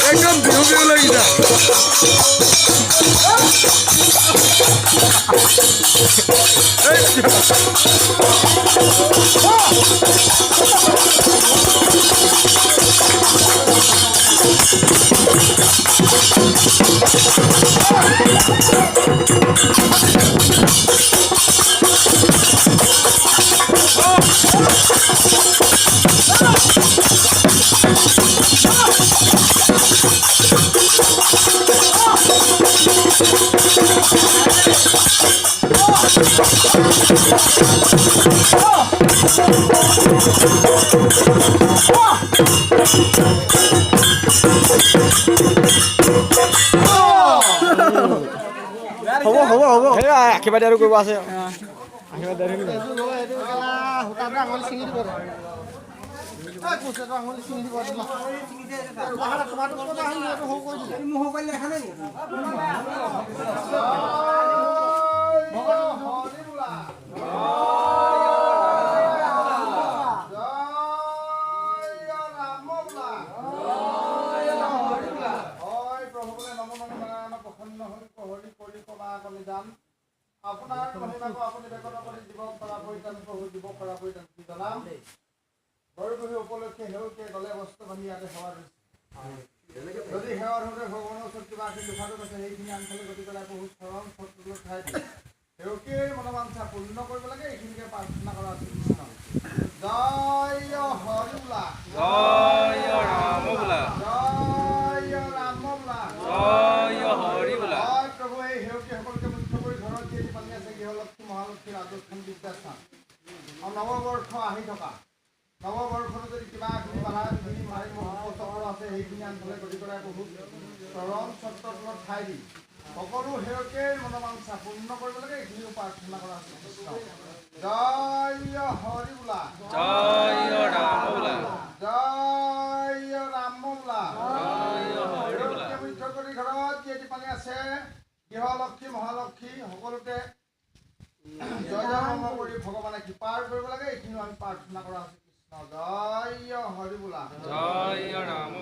एकदम view view लगिन्छ হ'ব আশীৰ্বাদ আৰু কৰিব আছে আশীৰ্বাদ আপোনাৰ মহিমাকো আপুনি বেকত কৰি দিব পৰা পৰিত্ৰাণ দিব পৰা পৰিত্ৰাণ জনাম গৰু বিহু উপলক্ষে সেউকে গলে বস্ত্ৰ বান্ধি ইয়াতে সেৱা দিছে যদি সেৱাৰ হতে ভগৱানৰ ওচৰত কিবা দুখাটো আছে সেইখিনি আনফালে গতি পেলাই বহুত চৰম ঠাইত সেউকে মনোমান মনোবাঞ্ছা পূৰ্ণ কৰিব লাগে এইখিনিকে প্ৰাৰ্থনা কৰা আছে কৃষ্ণ জয় হৰি বোলা জয় ৰাম বোলা জয় ৰাম বোলা জয় হৰি বোলা জয় প্ৰভু এই সেউকী সকলোকে মুখ্য কৰি ঘৰত যিহেতু পানী আছে গৃহলক্ষ্মী মহালক্ষ্মী ৰাজস্থান বিদ্যাস্থান আৰু নৱবৰ্ষ আহি থকা নৱবৰ্ষত যদি কিবাখিনি বাধাখিনি মাৰি চক্ৰ আছে সেইখিনি আনফালে গতি কৰাই বহুত চৰণ চক্ৰত ঠাই দি সকলো সেউকে মনোবাঞ্ছা পূৰ্ণ কৰিব লাগে এইখিনিও প্ৰাৰ্থনা কৰা আছে কৃষ্ণ জয় হৰি বোলা জয় ৰাম বোলা জয় ৰাম বোলা জয় হৰি বোলা মুখ্য কৰি ঘৰত যিহেতু পানী আছে গৃহলক্ষ্মী মহালক্ষ্মী সকলোকে জয় জয় নম কৰি ভগৱানে কৃপাৰ কৰিব লাগে এইখিনিও আমি প্ৰাৰ্থনা কৰা আছে কৃষ্ণ জয় হৰি বোলা জয় ৰাম